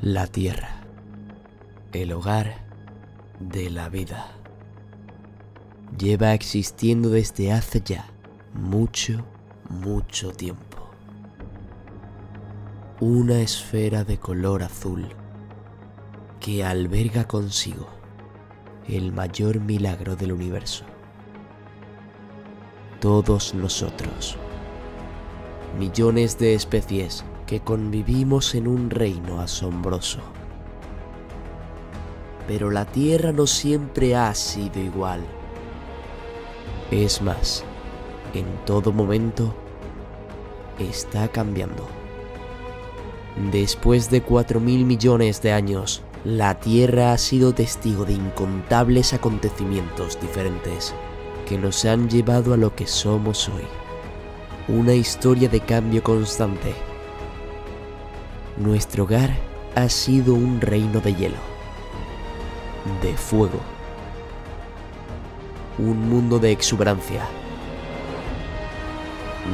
La Tierra, el hogar de la vida, lleva existiendo desde hace ya mucho tiempo. Una esfera de color azul que alberga consigo el mayor milagro del universo. Todos nosotros, millones de especies que convivimos en un reino asombroso. Pero la Tierra no siempre ha sido igual. Es más, en todo momento está cambiando. Después de 4.000 millones de años, la Tierra ha sido testigo de incontables acontecimientos diferentes que nos han llevado a lo que somos hoy. Una historia de cambio constante. Nuestro hogar ha sido un reino de hielo, de fuego, un mundo de exuberancia,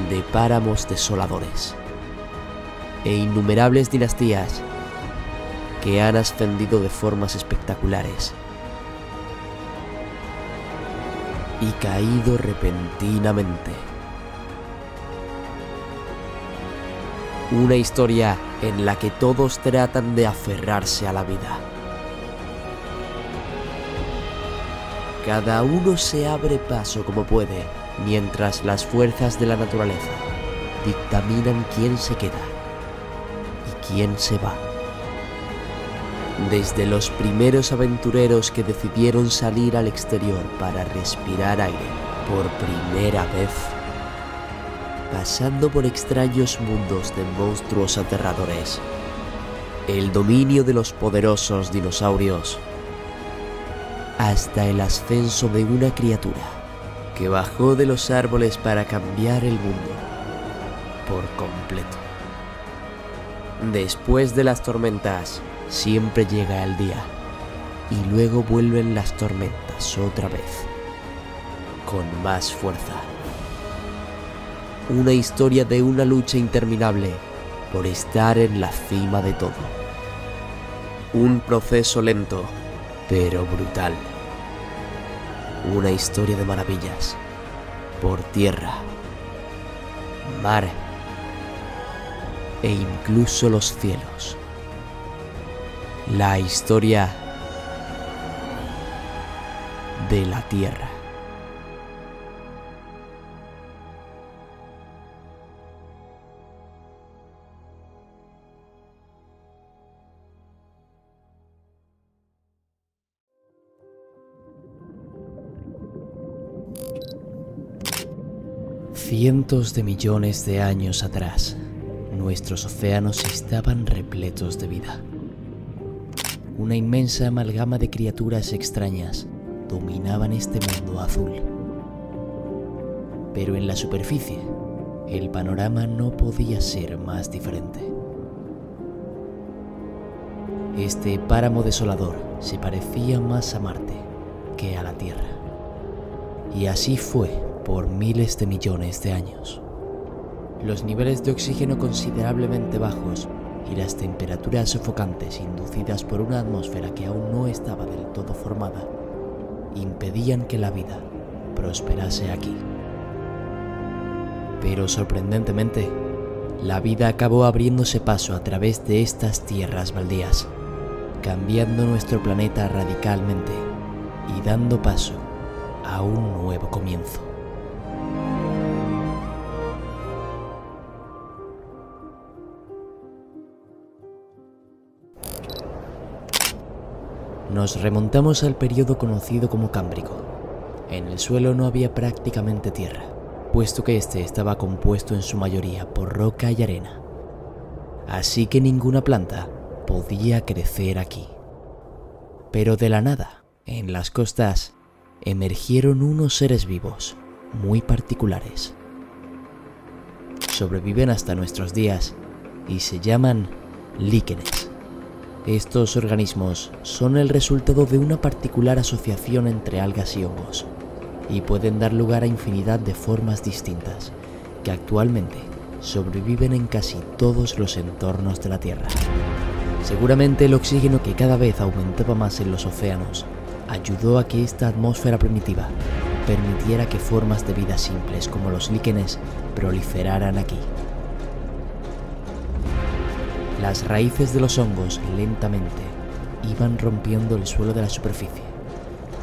de páramos desoladores e innumerables dinastías que han ascendido de formas espectaculares y caído repentinamente. Una historia en la que todos tratan de aferrarse a la vida. Cada uno se abre paso como puede, mientras las fuerzas de la naturaleza dictaminan quién se queda y quién se va. Desde los primeros aventureros que decidieron salir al exterior para respirar aire por primera vez, pasando por extraños mundos de monstruos aterradores, el dominio de los poderosos dinosaurios, hasta el ascenso de una criatura que bajó de los árboles para cambiar el mundo por completo. Después de las tormentas, siempre llega el día, y luego vuelven las tormentas otra vez, con más fuerza. Una historia de una lucha interminable por estar en la cima de todo. Un proceso lento, pero brutal. Una historia de maravillas, por tierra, mar e incluso los cielos. La historia de la Tierra. Cientos de millones de años atrás, nuestros océanos estaban repletos de vida. Una inmensa amalgama de criaturas extrañas dominaban este mundo azul. Pero en la superficie, el panorama no podía ser más diferente. Este páramo desolador se parecía más a Marte que a la Tierra. Y así fue por miles de millones de años. Los niveles de oxígeno considerablemente bajos y las temperaturas sofocantes inducidas por una atmósfera que aún no estaba del todo formada impedían que la vida prosperase aquí. Pero sorprendentemente, la vida acabó abriéndose paso a través de estas tierras baldías, cambiando nuestro planeta radicalmente y dando paso a un nuevo comienzo. Nos remontamos al periodo conocido como Cámbrico. En el suelo no había prácticamente tierra, puesto que este estaba compuesto en su mayoría por roca y arena. Así que ninguna planta podía crecer aquí. Pero de la nada, en las costas, emergieron unos seres vivos muy particulares. Sobreviven hasta nuestros días y se llaman líquenes. Estos organismos son el resultado de una particular asociación entre algas y hongos y pueden dar lugar a infinidad de formas distintas que actualmente sobreviven en casi todos los entornos de la Tierra. Seguramente el oxígeno que cada vez aumentaba más en los océanos ayudó a que esta atmósfera primitiva permitiera que formas de vida simples como los líquenes proliferaran aquí. Las raíces de los hongos lentamente iban rompiendo el suelo de la superficie,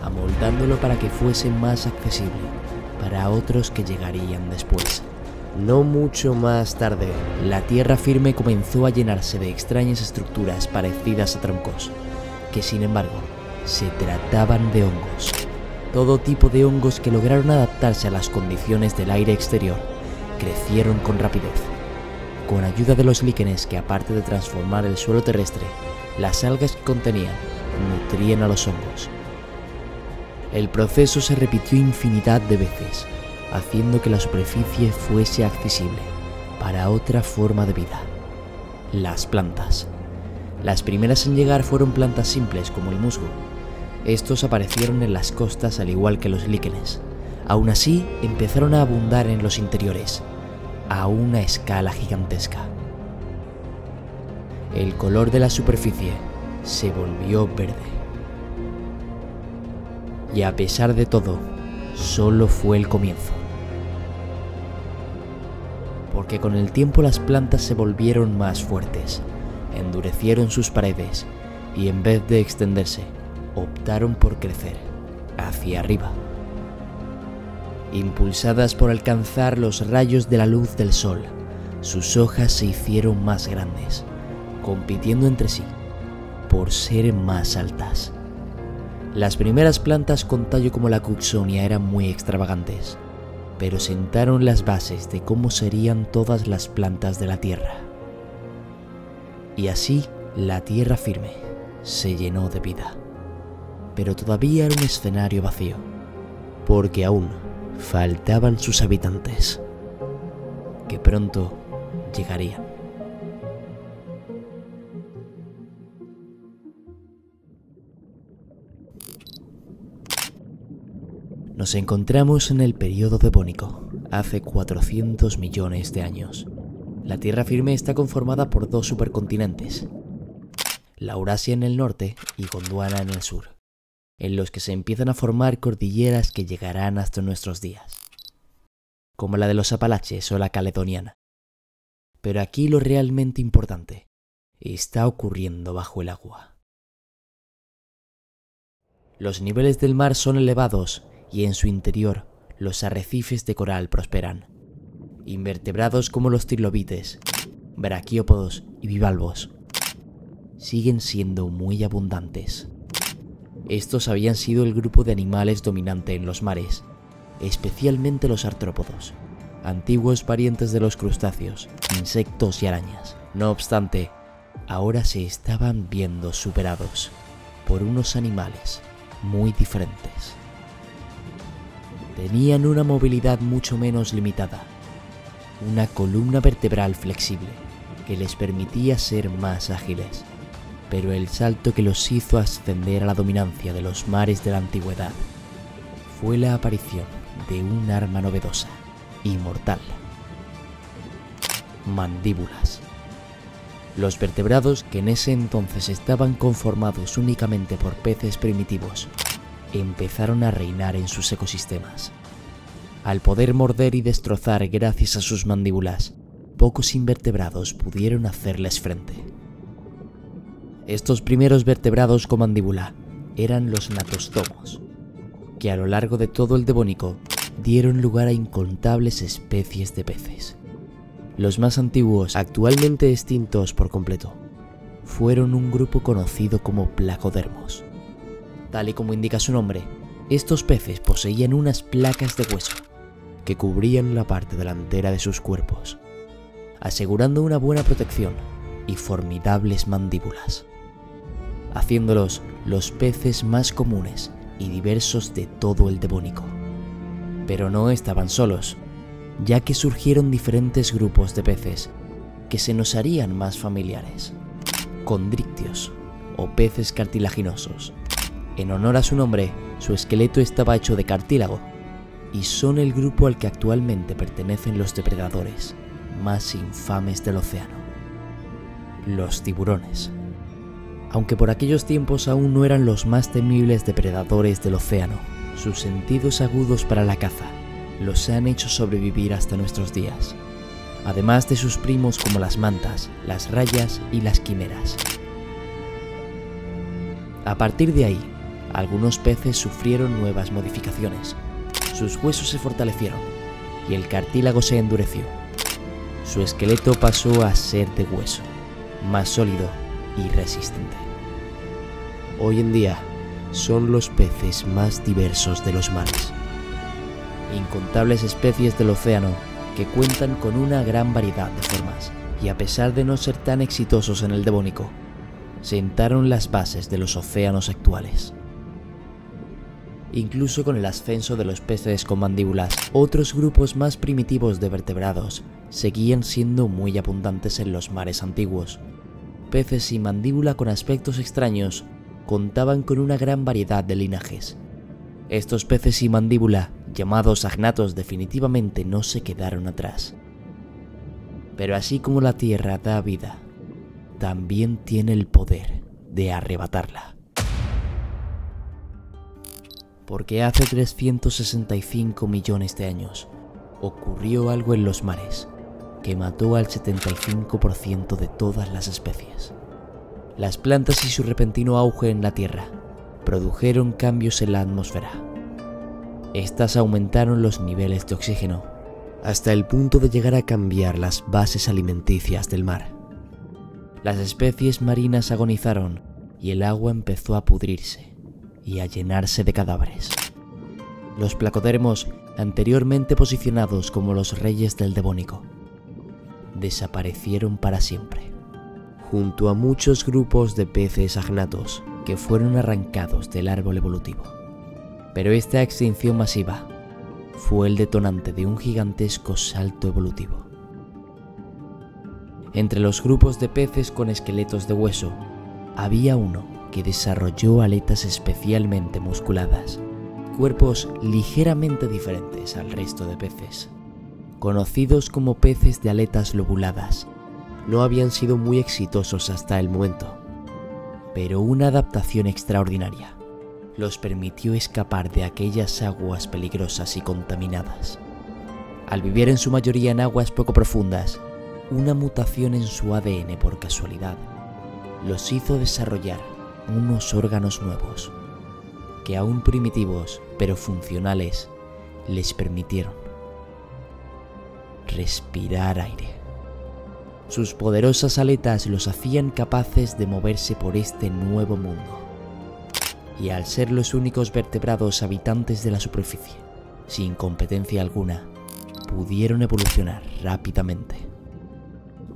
amoldándolo para que fuese más accesible para otros que llegarían después. No mucho más tarde, la tierra firme comenzó a llenarse de extrañas estructuras parecidas a troncos, que sin embargo se trataban de hongos. Todo tipo de hongos que lograron adaptarse a las condiciones del aire exterior crecieron con rapidez, con ayuda de los líquenes que, aparte de transformar el suelo terrestre, las algas que contenían nutrían a los hongos. El proceso se repitió infinidad de veces, haciendo que la superficie fuese accesible para otra forma de vida: las plantas. Las primeras en llegar fueron plantas simples como el musgo. Estos aparecieron en las costas al igual que los líquenes. Aún así, empezaron a abundar en los interiores, a una escala gigantesca. El color de la superficie se volvió verde. Y a pesar de todo, solo fue el comienzo. Porque con el tiempo las plantas se volvieron más fuertes, endurecieron sus paredes y en vez de extenderse, optaron por crecer hacia arriba. Impulsadas por alcanzar los rayos de la luz del sol, sus hojas se hicieron más grandes, compitiendo entre sí por ser más altas. Las primeras plantas con tallo como la Cooksonia eran muy extravagantes, pero sentaron las bases de cómo serían todas las plantas de la tierra. Y así la tierra firme se llenó de vida. Pero todavía era un escenario vacío, porque aún faltaban sus habitantes, que pronto llegarían. Nos encontramos en el período devónico, hace 400 millones de años. La tierra firme está conformada por dos supercontinentes, la Eurasia en el norte y Gondwana en el sur, en los que se empiezan a formar cordilleras que llegarán hasta nuestros días, como la de los Apalaches o la Caledoniana. Pero aquí lo realmente importante está ocurriendo bajo el agua. Los niveles del mar son elevados y en su interior los arrecifes de coral prosperan. Invertebrados como los trilobites, braquiópodos y bivalvos siguen siendo muy abundantes. Estos habían sido el grupo de animales dominante en los mares, especialmente los artrópodos, antiguos parientes de los crustáceos, insectos y arañas. No obstante, ahora se estaban viendo superados por unos animales muy diferentes. Tenían una movilidad mucho menos limitada, una columna vertebral flexible que les permitía ser más ágiles, pero el salto que los hizo ascender a la dominancia de los mares de la antigüedad fue la aparición de un arma novedosa y mortal: mandíbulas. Los vertebrados, que en ese entonces estaban conformados únicamente por peces primitivos, empezaron a reinar en sus ecosistemas. Al poder morder y destrozar gracias a sus mandíbulas, pocos invertebrados pudieron hacerles frente. Estos primeros vertebrados con mandíbula eran los natostomos, que a lo largo de todo el Devónico dieron lugar a incontables especies de peces. Los más antiguos, actualmente extintos por completo, fueron un grupo conocido como placodermos. Tal y como indica su nombre, estos peces poseían unas placas de hueso que cubrían la parte delantera de sus cuerpos, asegurando una buena protección y formidables mandíbulas, haciéndolos los peces más comunes y diversos de todo el Devónico. Pero no estaban solos, ya que surgieron diferentes grupos de peces que se nos harían más familiares: condrictios o peces cartilaginosos. En honor a su nombre, su esqueleto estaba hecho de cartílago, y son el grupo al que actualmente pertenecen los depredadores más infames del océano: los tiburones. Aunque por aquellos tiempos aún no eran los más temibles depredadores del océano, sus sentidos agudos para la caza los han hecho sobrevivir hasta nuestros días, además de sus primos como las mantas, las rayas y las quimeras. A partir de ahí, algunos peces sufrieron nuevas modificaciones. Sus huesos se fortalecieron y el cartílago se endureció. Su esqueleto pasó a ser de hueso, más sólido y resistente. Hoy en día son los peces más diversos de los mares. Incontables especies del océano que cuentan con una gran variedad de formas y, a pesar de no ser tan exitosos en el Devónico, sentaron las bases de los océanos actuales. Incluso con el ascenso de los peces con mandíbulas, otros grupos más primitivos de vertebrados seguían siendo muy abundantes en los mares antiguos. Peces sin mandíbula con aspectos extraños contaban con una gran variedad de linajes. Estos peces sin mandíbula, llamados agnatos, definitivamente no se quedaron atrás. Pero así como la tierra da vida, también tiene el poder de arrebatarla. Porque hace 365 millones de años ocurrió algo en los mares que mató al 75% de todas las especies. Las plantas y su repentino auge en la Tierra produjeron cambios en la atmósfera. Estas aumentaron los niveles de oxígeno hasta el punto de llegar a cambiar las bases alimenticias del mar. Las especies marinas agonizaron y el agua empezó a pudrirse y a llenarse de cadáveres. Los placodermos, anteriormente posicionados como los reyes del Devónico, desaparecieron para siempre, junto a muchos grupos de peces agnatos que fueron arrancados del árbol evolutivo. Pero esta extinción masiva fue el detonante de un gigantesco salto evolutivo. Entre los grupos de peces con esqueletos de hueso, había uno que desarrolló aletas especialmente musculadas, cuerpos ligeramente diferentes al resto de peces. Conocidos como peces de aletas lobuladas, no habían sido muy exitosos hasta el momento, pero una adaptación extraordinaria los permitió escapar de aquellas aguas peligrosas y contaminadas. Al vivir en su mayoría en aguas poco profundas, una mutación en su ADN por casualidad los hizo desarrollar unos órganos nuevos que, aún primitivos pero funcionales, les permitieron respirar aire. Sus poderosas aletas los hacían capaces de moverse por este nuevo mundo, y al ser los únicos vertebrados habitantes de la superficie, sin competencia alguna, pudieron evolucionar rápidamente.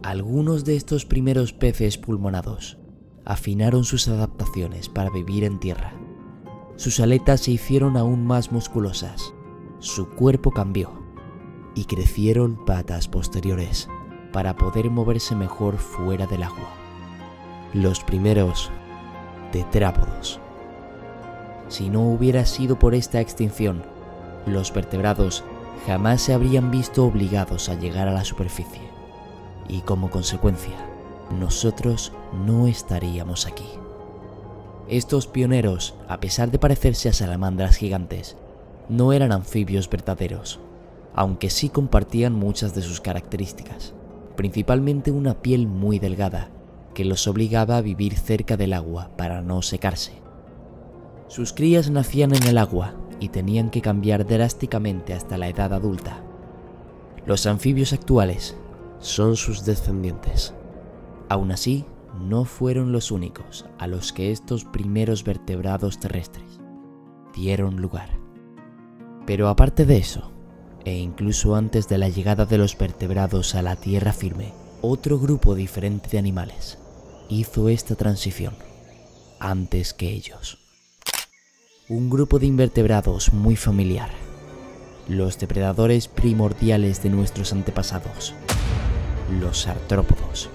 Algunos de estos primeros peces pulmonados afinaron sus adaptaciones para vivir en tierra. Sus aletas se hicieron aún más musculosas, su cuerpo cambió y crecieron patas posteriores para poder moverse mejor fuera del agua. Los primeros tetrápodos. Si no hubiera sido por esta extinción, los vertebrados jamás se habrían visto obligados a llegar a la superficie, y como consecuencia, nosotros no estaríamos aquí. Estos pioneros, a pesar de parecerse a salamandras gigantes, no eran anfibios verdaderos, aunque sí compartían muchas de sus características, principalmente una piel muy delgada que los obligaba a vivir cerca del agua para no secarse. Sus crías nacían en el agua y tenían que cambiar drásticamente hasta la edad adulta. Los anfibios actuales son sus descendientes. Aún así, no fueron los únicos a los que estos primeros vertebrados terrestres dieron lugar. Pero aparte de eso, e incluso antes de la llegada de los vertebrados a la tierra firme, otro grupo diferente de animales hizo esta transición antes que ellos. Un grupo de invertebrados muy familiar, los depredadores primordiales de nuestros antepasados, los artrópodos.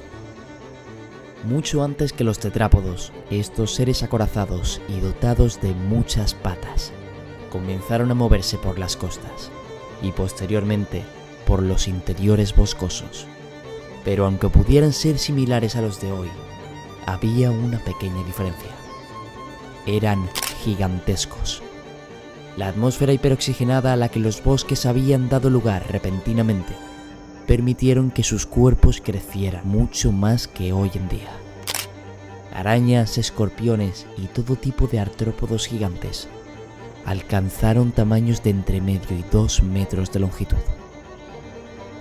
Mucho antes que los tetrápodos, estos seres acorazados y dotados de muchas patas comenzaron a moverse por las costas y posteriormente por los interiores boscosos. Pero aunque pudieran ser similares a los de hoy, había una pequeña diferencia. Eran gigantescos. La atmósfera hiperoxigenada a la que los bosques habían dado lugar repentinamente permitieron que sus cuerpos crecieran mucho más que hoy en día. Arañas, escorpiones y todo tipo de artrópodos gigantes alcanzaron tamaños de entre medio y 2 metros de longitud.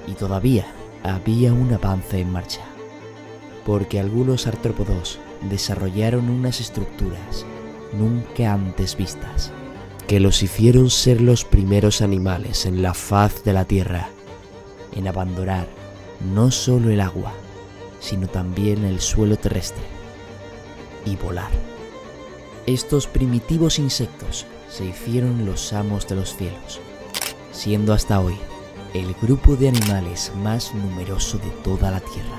Y todavía había un avance en marcha, porque algunos artrópodos desarrollaron unas estructuras nunca antes vistas, que los hicieron ser los primeros animales en la faz de la Tierra en abandonar no solo el agua, sino también el suelo terrestre y volar. Estos primitivos insectos se hicieron los amos de los cielos, siendo hasta hoy el grupo de animales más numeroso de toda la Tierra.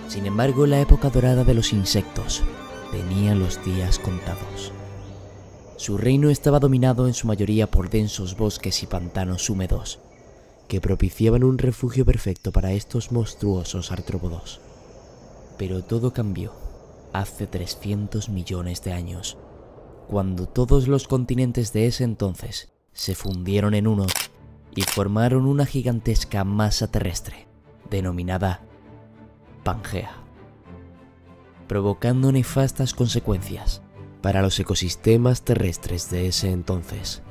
Sin embargo, la época dorada de los insectos tenía los días contados. Su reino estaba dominado en su mayoría por densos bosques y pantanos húmedos, que propiciaban un refugio perfecto para estos monstruosos artrópodos. Pero todo cambió hace 300 millones de años, cuando todos los continentes de ese entonces se fundieron en uno y formaron una gigantesca masa terrestre, denominada Pangea, provocando nefastas consecuencias para los ecosistemas terrestres de ese entonces.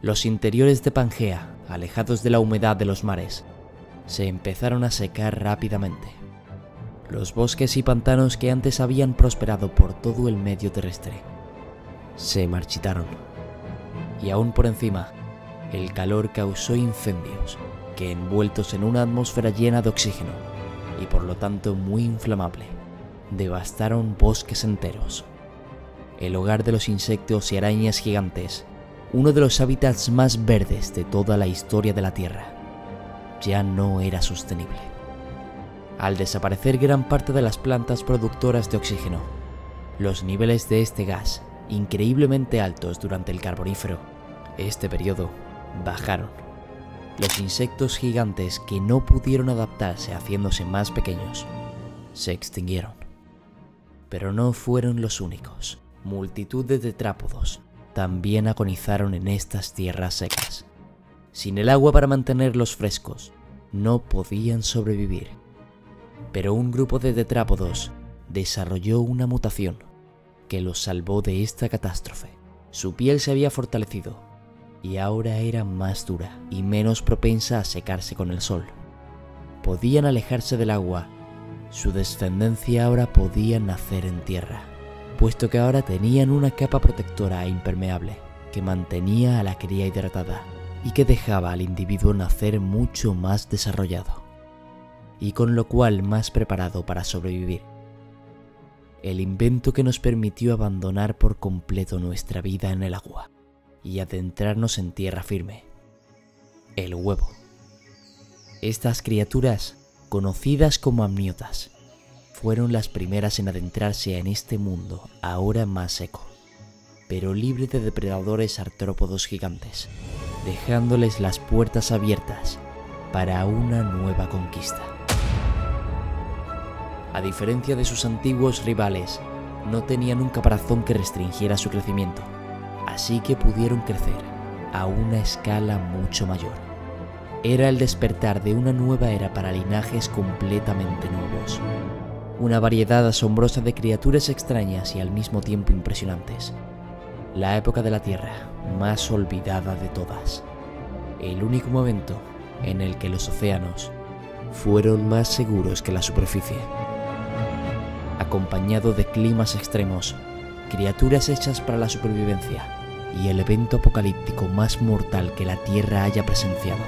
Los interiores de Pangea, alejados de la humedad de los mares, se empezaron a secar rápidamente. Los bosques y pantanos que antes habían prosperado por todo el medio terrestre se marchitaron, y aún por encima, el calor causó incendios que, envueltos en una atmósfera llena de oxígeno y por lo tanto muy inflamable, devastaron bosques enteros. El hogar de los insectos y arañas gigantes, uno de los hábitats más verdes de toda la historia de la Tierra, ya no era sostenible. Al desaparecer gran parte de las plantas productoras de oxígeno, los niveles de este gas, increíblemente altos durante el Carbonífero, este periodo, bajaron. Los insectos gigantes que no pudieron adaptarse haciéndose más pequeños, se extinguieron. Pero no fueron los únicos. Multitud de tetrápodos también agonizaron en estas tierras secas. Sin el agua para mantenerlos frescos, no podían sobrevivir. Pero un grupo de tetrápodos desarrolló una mutación que los salvó de esta catástrofe. Su piel se había fortalecido y ahora era más dura y menos propensa a secarse con el sol. Podían alejarse del agua. Su descendencia ahora podía nacer en tierra, puesto que ahora tenían una capa protectora e impermeable que mantenía a la cría hidratada y que dejaba al individuo nacer mucho más desarrollado, y con lo cual más preparado para sobrevivir. El invento que nos permitió abandonar por completo nuestra vida en el agua y adentrarnos en tierra firme. El huevo. Estas criaturas, conocidas como amniotas, fueron las primeras en adentrarse en este mundo ahora más seco, pero libre de depredadores artrópodos gigantes, dejándoles las puertas abiertas para una nueva conquista. A diferencia de sus antiguos rivales, no tenían un caparazón que restringiera su crecimiento, así que pudieron crecer a una escala mucho mayor. Era el despertar de una nueva era para linajes completamente nuevos. Una variedad asombrosa de criaturas extrañas y al mismo tiempo impresionantes. La época de la Tierra más olvidada de todas. El único momento en el que los océanos fueron más seguros que la superficie. Acompañado de climas extremos, criaturas hechas para la supervivencia y el evento apocalíptico más mortal que la Tierra haya presenciado.